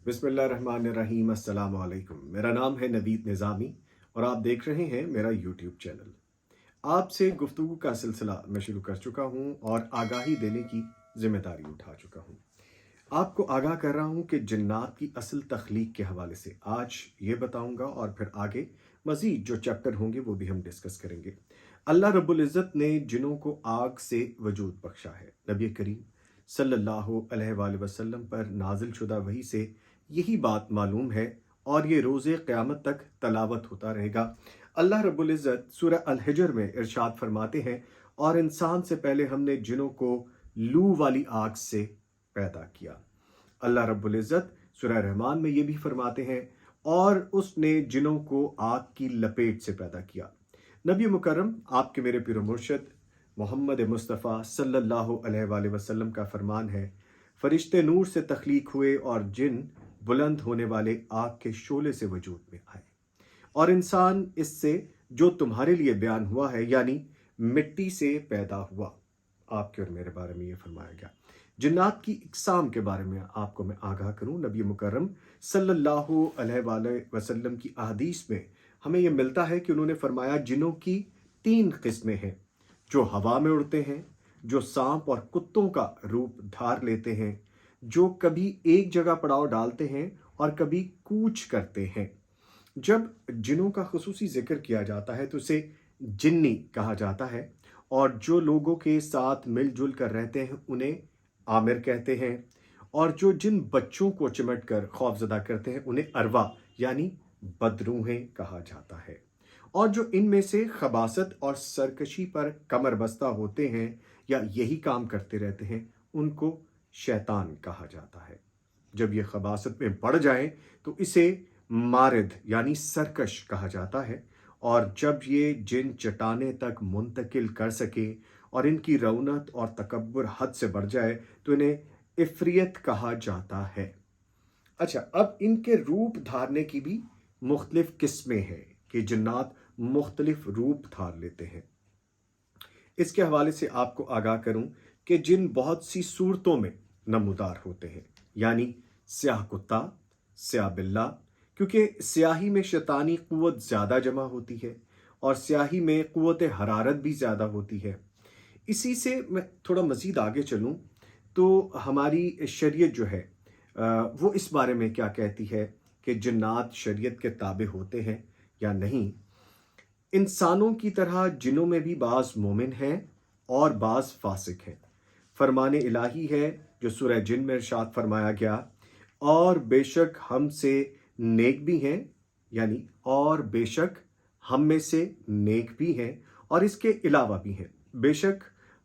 बिस्मिल्लाहिर्रहमानिर्रहीम। अस्सलाम वालेकुम। मेरा नाम है नवीद निज़ामी और आप देख रहे हैं मेरा यूट्यूब चैनल। आपसे गुफ्तगू का सिलसिला मैं शुरू कर चुका हूं और आगाही देने की जिम्मेदारी उठा चुका हूं। आपको आगाह कर रहा हूं कि जिन्नात की असल तख्लीक के हवाले से आज ये बताऊंगा और फिर आगे मज़ीद जो चैप्टर होंगे वो भी हम डिस्कस करेंगे। अल्लाह रब्बुल इज़्ज़त ने जिनों को आग से वजूद बख्शा है। नबी करीम सल्लल्लाहु अलैहि वसल्लम पर नाजिल शुदा वही से यही बात मालूम है और ये रोज़े क़यामत तक तलावत होता रहेगा। अल्लाह रब्बुल इज़्ज़त सूरह अल हिज्र में इरशाद फरमाते हैं, और इंसान से पहले हमने जिनों को लू वाली आग से पैदा किया। अल्लाह रब्बुल इज़्ज़त सूरह रहमान में ये भी फरमाते हैं, और उसने जिनों को आग की लपेट से पैदा किया। नबी मुकर्रम आपके मेरे पीर मुर्शद मोहम्मद मुस्तफ़ा सल्लल्लाहु अलैहि वसल्लम का फरमान है, फरिश्ते नूर से तख्लीक हुए और जिन बुलंद होने वाले आग के शोले से वजूद में आए, और इंसान इससे जो तुम्हारे लिए बयान हुआ है यानी मिट्टी से पैदा हुआ। आपके और मेरे बारे में ये फरमाया गया। जिन्नात की इकसाम के बारे में आपको मैं आगाह करूं, नबी मुकर्रम सल्लल्लाहु अलैहि वसल्लम की अहदीस में हमें यह मिलता है कि उन्होंने फरमाया जिनों की 3 किस्में हैं, जो हवा में उड़ते हैं, जो सांप और कुत्तों का रूप धार लेते हैं, जो कभी एक जगह पड़ाव डालते हैं और कभी कूच करते हैं। जब जिनों का खुसूसी जिक्र किया जाता है तो उसे जिन्नी कहा जाता है, और जो लोगों के साथ मिलजुल कर रहते हैं उन्हें आमिर कहते हैं, और जो जिन बच्चों को चिमट कर खौफजदा करते हैं उन्हें अरवा यानी बदरूहें कहा जाता है, और जो इनमें से खबासत और सरकशी पर कमर बस्ता होते हैं या यही काम करते रहते हैं उनको शैतान कहा जाता है। जब ये खबासत में बढ़ जाए तो इसे मारिद यानी सरकश कहा जाता है, और जब ये जिन चट्टाने तक मुंतकिल कर सके और इनकी रौनक और तकब्बुर हद से बढ़ जाए तो इन्हें इफ्रियत कहा जाता है। अच्छा, अब इनके रूप धारने की भी मुख्तलिफ किस्में हैं कि जिन्नात मुख्तलिफ रूप धार लेते हैं। इसके हवाले से आपको आगाह करूं कि जिन बहुत सी सूरतों में नमूदार होते हैं, यानी स्याह कुत्ता, स्याह बिल्ला, क्योंकि स्याही में शैतानी कुव्वत ज़्यादा जमा होती है और स्याही में कुव्वत हरारत भी ज़्यादा होती है। इसी से मैं थोड़ा मज़ीद आगे चलूं तो हमारी शरीयत जो है वो इस बारे में क्या कहती है कि जिन्नात शरीयत के ताबे होते हैं या नहीं। इंसानों की तरह जिनों में भी बाज़ मोमिन हैं और बाज़ फासिक हैं। फरमाने इलाही है जो सूरह जिन में इरशाद फरमाया गया, और बेशक हम से नेक भी हैं, यानी और बेशक हम में से नेक भी हैं और इसके अलावा भी हैं, बेशक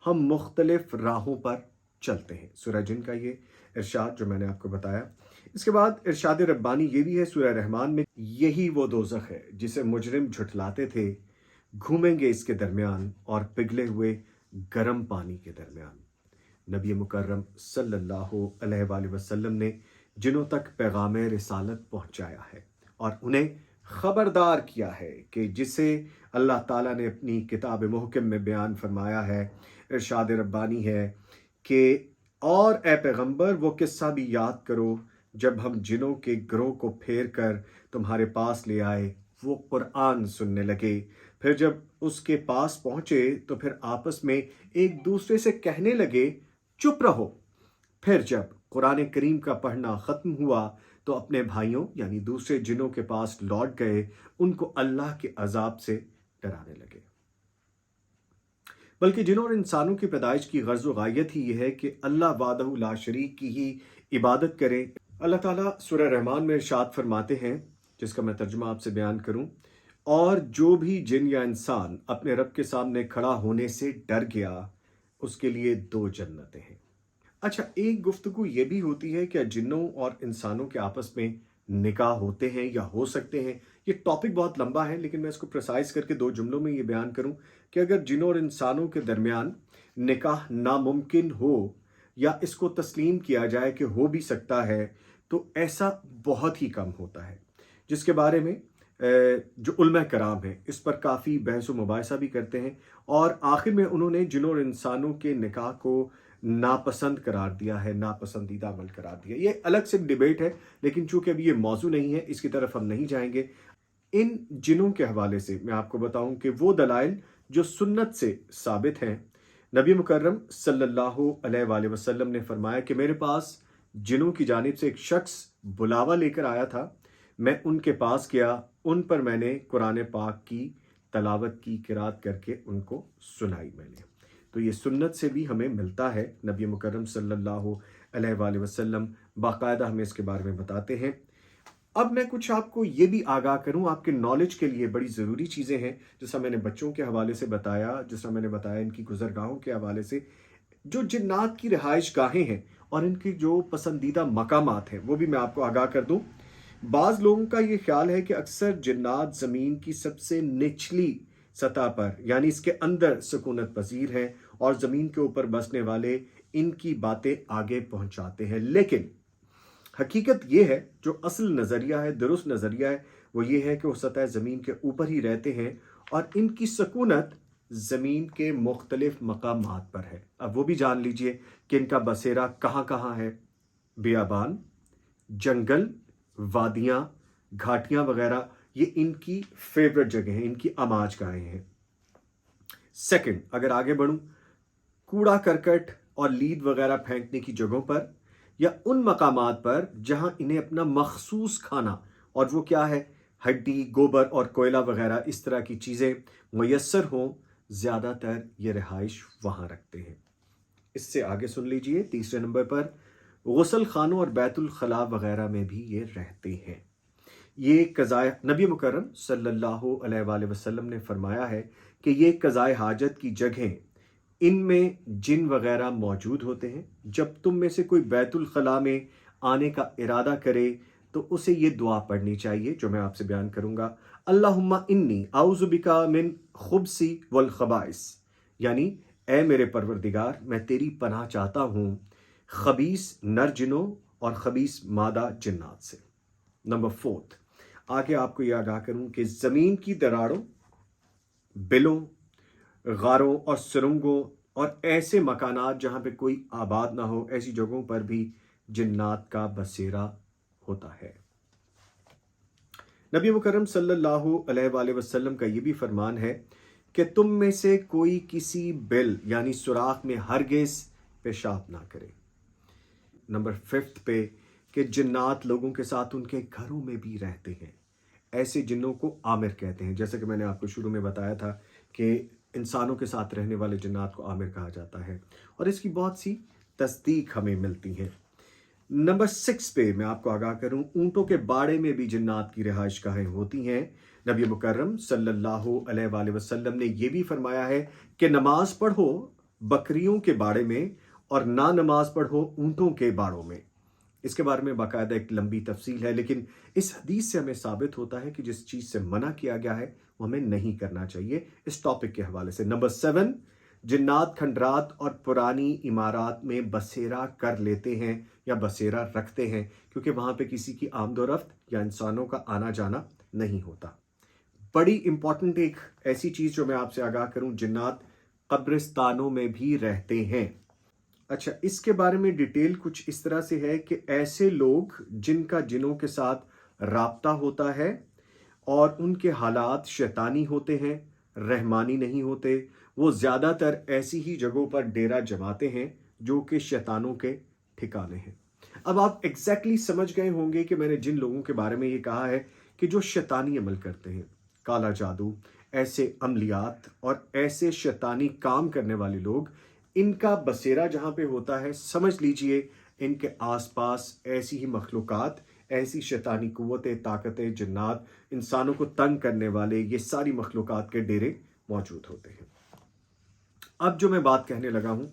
हम मुख्तलिफ राहों पर चलते हैं। सूरह जिन का ये इरशाद जो मैंने आपको बताया। इसके बाद इरशाद रब्बानी ये भी है सूरह रहमान में, यही वो दोज़ख है जिसे मुजरिम झुठलाते थे, घूमेंगे इसके दरमियान और पिघले हुए गर्म पानी के दरमियान। नबी मुकर्रम सल्लल्लाहु अलैहि वसल्लम ने जिनों तक पैगाम रिसालत पहुंचाया है और उन्हें खबरदार किया है कि जिसे अल्लाह ताला ने अपनी किताब मुहकम में बयान फरमाया है। इरशाद रब्बानी है कि और ए पैगंबर वो किस्सा भी याद करो जब हम जिनों के ग्रोह को फेर कर तुम्हारे पास ले आए, वो कुरान सुनने लगे, फिर जब उसके पास पहुंचे तो फिर आपस में एक दूसरे से कहने लगे चुप रहो। फिर जब कुरान करीम का पढ़ना ख़त्म हुआ तो अपने भाइयों यानी दूसरे जिनों के पास लौट गए, उनको अल्लाह के अजाब से डराने लगे। बल्कि जिनों और इंसानों की पैदाइश की गर्ज़ व गायत ही यह है कि अल्लाह वादहु ला शरीक की ही इबादत करें। अल्लाह ताला सूरह रहमान में इरशाद फरमाते हैं, जिसका मैं तर्जुमा आपसे बयान करूं, और जो भी जिन या इंसान अपने रब के सामने खड़ा होने से डर गया उसके लिए 2 जन्नतें हैं। अच्छा, एक गुफ्तगू ये भी होती है कि जिन्नों और इंसानों के आपस में निकाह होते हैं या हो सकते हैं। ये टॉपिक बहुत लंबा है लेकिन मैं इसको प्रिसाइज करके 2 जुमलों में ये बयान करूं कि अगर जिन्नों और इंसानों के दरमियान निकाह नामुमकिन हो या इसको तस्लीम किया जाए कि हो भी सकता है तो ऐसा बहुत ही कम होता है, जिसके बारे में जो उलमा कराम हैं इस पर काफ़ी बहस व मुबाहिसा भी करते हैं, और आखिर में उन्होंने जिन्नों और इंसानों के निकाह को नापसंद करार दिया है, नापसंदीदा अमल करार दिया। ये अलग से डिबेट है, लेकिन चूंकि अभी ये मौजू नहीं है, इसकी तरफ हम नहीं जाएंगे। इन जिनों के हवाले से मैं आपको बताऊं कि वो दलाइल जो सुन्नत से साबित हैं। नबी मुकर्रम सल्लल्लाहु अलैहि वसल्लम ने फरमाया कि मेरे पास जिनों की जानिब से एक शख्स बुलावा लेकर आया था। मैं उनके पास गया, उन पर मैंने कुरान पाक की तलावत की, किरात करके उनको सुनाई मैंने। तो ये सुन्नत से भी हमें मिलता है। नबी मुकर्रम सल्लल्लाहु अलैहि वसल्लम बाकायदा हमें इसके बारे में बताते हैं। अब मैं कुछ आपको ये भी आगाह करूं, आपके नॉलेज के लिए बड़ी ज़रूरी चीज़ें हैं। जैसा मैंने बच्चों के हवाले से बताया, जिस तरह मैंने बताया इनकी गुज़रगाहों के हवाले से, जो जिन्नात की रिहाइश गाहें हैं और इनकी जो पसंदीदा मकामात हैं, वो भी मैं आपको आगाह कर दूं। बाज़ लोगों का ये ख्याल है कि अक्सर जिन्नात ज़मीन की सबसे निचली सतह पर, यानी इसके अंदर सुकूनत पजीर हैं और ज़मीन के ऊपर बसने वाले इनकी बातें आगे पहुंचाते हैं। लेकिन हकीकत ये है, जो असल नज़रिया है, दुरुस्त नज़रिया है, वो ये है कि वो सतह ज़मीन के ऊपर ही रहते हैं और इनकी सकूनत ज़मीन के मुख्तलिफ मकामात पर है। अब वो भी जान लीजिए कि इनका बसेरा कहाँ कहाँ है। बियाबान, जंगल, वादियाँ, घाटियाँ वगैरह, ये इनकी फेवरेट जगह हैं, इनकी अमाज गाहें हैं। सेकंड, अगर आगे बढ़ूं, कूड़ा करकट और लीद वगैरह फेंकने की जगहों पर या उन मकामात पर जहां इन्हें अपना मखसूस खाना, और वो क्या है, हड्डी, गोबर और कोयला वगैरह इस तरह की चीज़ें मुयस्सर हों, ज़्यादातर ये रिहाइश वहाँ रखते हैं। इससे आगे सुन लीजिए, तीसरे नंबर पर गुसल खानों और बैतुल खला वगैरह में भी ये रहते हैं। ये कज़ाए, नबी मुकर्रम सल्लल्लाहु अलैहि वसल्लम ने फरमाया है कि ये कज़ाए हाजत की जगहें, इनमें जिन वगैरह मौजूद होते हैं। जब तुम में से कोई बैतुल खला में आने का इरादा करे तो उसे ये दुआ पढ़नी चाहिए जो मैं आपसे बयान करूंगा। अल्लाहुम्मा इन्नी आउज़ु बिका मिन खुब्सी वल खबाइस, यानी ए मेरे परवरदिगार, मैं तेरी पनाह चाहता हूँ खबीस नर जिनों और खबीस मादा जिन्नात से। नंबर फोर्थ, आगे आपको यह आगाह करूं कि ज़मीन की दरारों, बिलों, गारों और सुरंगों और ऐसे मकानात जहाँ पे कोई आबाद ना हो, ऐसी जगहों पर भी जिन्नात का बसेरा होता है। नबी मुकर्रम सल्लल्लाहु अलैहि वसल्लम का ये भी फरमान है कि तुम में से कोई किसी बिल यानी सुराख में हरगिज़ पेशाब ना करे। नंबर फिफ्थ पे कि जिन्नात लोगों के साथ उनके घरों में भी रहते हैं। ऐसे जिन्नों को आमिर कहते हैं। जैसे कि मैंने आपको शुरू में बताया था कि इंसानों के साथ रहने वाले जिन्नात को आमिर कहा जाता है और इसकी बहुत सी तस्दीक हमें मिलती है। नंबर 6 पे मैं आपको आगाह करूं, ऊंटों के बाड़े में भी जिन्नात की रिहाइश गाहें होती हैं। नबी मुकर्रम सल्लल्लाहु अलैहि वसल्लम ने यह भी फरमाया है कि नमाज पढ़ो बकरियों के बाड़े में और ना नमाज पढ़ो ऊंटों के बाड़ों में। इसके बारे में बाकायदा एक लंबी तफसील है, लेकिन इस हदीस से हमें साबित होता है कि जिस चीज़ से मना किया गया है वो हमें नहीं करना चाहिए। इस टॉपिक के हवाले से नंबर 7, जिन्नात खंडरात और पुरानी इमारात में बसेरा कर लेते हैं या बसेरा रखते हैं, क्योंकि वहाँ पे किसी की आमदोरफ्त या इंसानों का आना जाना नहीं होता। बड़ी इंपॉर्टेंट एक ऐसी चीज़ जो मैं आपसे आगाह करूँ, जिन्नात कब्रिस्तानों में भी रहते हैं। अच्छा, इसके बारे में डिटेल कुछ इस तरह से है कि ऐसे लोग जिनका जिनों के साथ राब्ता होता है और उनके हालात शैतानी होते हैं, रहमानी नहीं होते, वो ज़्यादातर ऐसी ही जगहों पर डेरा जमाते हैं जो कि शैतानों के ठिकाने हैं। अब आप एग्जैक्टली समझ गए होंगे कि मैंने जिन लोगों के बारे में ये कहा है कि जो शैतानी अमल करते हैं, काला जादू, ऐसे अमलियात और ऐसे शैतानी काम करने वाले लोग, इनका बसेरा जहाँ पे होता है, समझ लीजिए इनके आसपास ऐसी ही मखलूक़ात, ऐसी शैतानी कुव्वतें, ताकतें, जिन्नात, इंसानों को तंग करने वाले ये सारी मखलूक़ात के डेरे मौजूद होते हैं। अब जो मैं बात कहने लगा हूँ,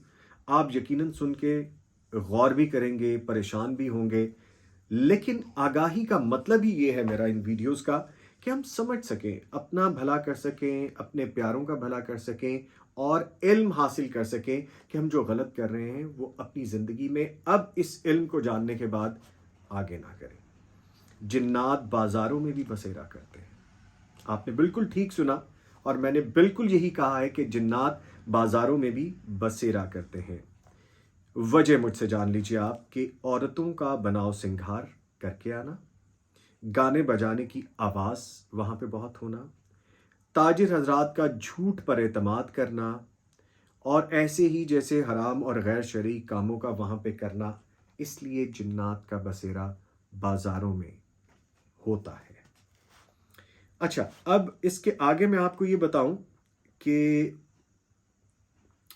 आप यकीनन सुन के गौर भी करेंगे, परेशान भी होंगे, लेकिन आगाही का मतलब ही ये है मेरा इन वीडियोस का कि हम समझ सकें, अपना भला कर सकें, अपने प्यारों का भला कर सकें और इल्म हासिल कर सकें कि हम जो गलत कर रहे हैं वो अपनी ज़िंदगी में अब इस इल्म को जानने के बाद आगे ना करें। जिन्नात बाज़ारों में भी बसेरा करते हैं। आपने बिल्कुल ठीक सुना और मैंने बिल्कुल यही कहा है कि जिन्नात बाज़ारों में भी बसेरा करते हैं। वजह मुझसे जान लीजिए आप कि औरतों का बनाव सिंगार करके आना, गाने बजाने की आवाज़ वहाँ पे बहुत होना, ताजिर हजरात का झूठ पर एतमाद करना और ऐसे ही जैसे हराम और गैर शरई कामों का वहाँ पे करना, इसलिए जिन्नात का बसेरा बाज़ारों में होता है। अच्छा, अब इसके आगे मैं आपको ये बताऊं कि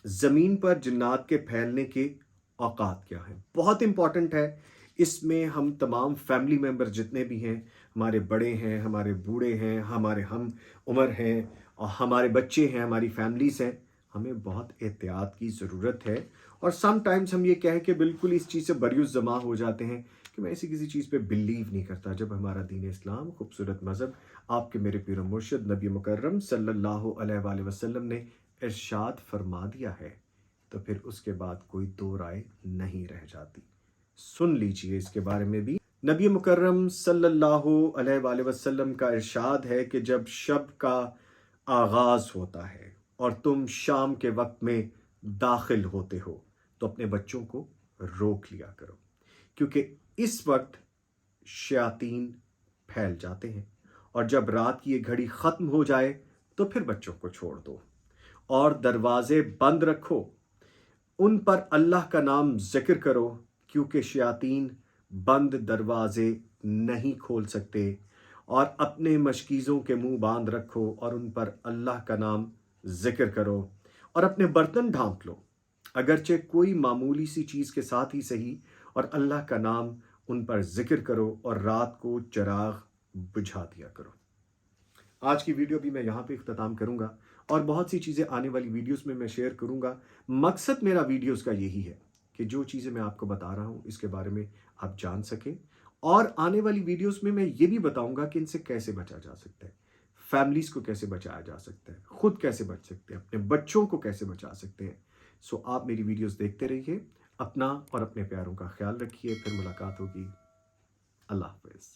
ज़मीन पर जिन्नात के फैलने के औकात क्या हैं। बहुत इंपॉर्टेंट है। इसमें हम तमाम फैमिली मेम्बर जितने भी हैं, हमारे बड़े हैं, हमारे बूढ़े हैं, हमारे हम उम्र हैं और हमारे बच्चे हैं, हमारी फैमिलीज़ हैं, हमें बहुत एहतियात की ज़रूरत है। और सम टाइम्स हम ये कह के बिल्कुल इस चीज़ से बरियुस जमा हो जाते हैं कि मैं ऐसी किसी चीज़ पे बिलीव नहीं करता, जब हमारा दीन इस्लाम खूबसूरत मज़हब आपके मेरे पीर मुर्शिद नबी मुकर्रम सल्लल्लाहु अलैहि वसल्लम ने इरशाद फरमा दिया है, तो फिर उसके बाद कोई दो राय नहीं रह जाती। सुन लीजिए इसके बारे में भी। नबी मुकर्रम सल्लल्लाहु अलैहि वसल्लम का इरशाद है कि जब शब का आगाज होता है और तुम शाम के वक्त में दाखिल होते हो, तो अपने बच्चों को रोक लिया करो, क्योंकि इस वक्त शयातीन फैल जाते हैं। और जब रात की ये घड़ी ख़त्म हो जाए तो फिर बच्चों को छोड़ दो और दरवाजे बंद रखो, उन पर अल्लाह का नाम जिक्र करो, क्योंकि शयातीन बंद दरवाजे नहीं खोल सकते। और अपने मशकीज़ों के मुंह बांध रखो और उन पर अल्लाह का नाम जिक्र करो और अपने बर्तन ढांप लो, अगरचे कोई मामूली सी चीज़ के साथ ही सही, और अल्लाह का नाम उन पर जिक्र करो और रात को चिराग बुझा दिया करो। आज की वीडियो भी मैं यहाँ पे इख्तिताम करूँगा और बहुत सी चीज़ें आने वाली वीडियोस में मैं शेयर करूँगा। मकसद मेरा वीडियोस का यही है कि जो चीज़ें मैं आपको बता रहा हूँ इसके बारे में आप जान सकें, और आने वाली वीडियोस में मैं ये भी बताऊँगा कि इनसे कैसे बचा जा सकता है, फैमिलीज को कैसे बचाया जा सकता है, खुद कैसे बच सकते हैं, अपने बच्चों को कैसे बचा सकते हैं। सो आप मेरी वीडियोस देखते रहिए, अपना और अपने प्यारों का ख्याल रखिए। फिर मुलाकात होगी। अल्लाह हाफिज़।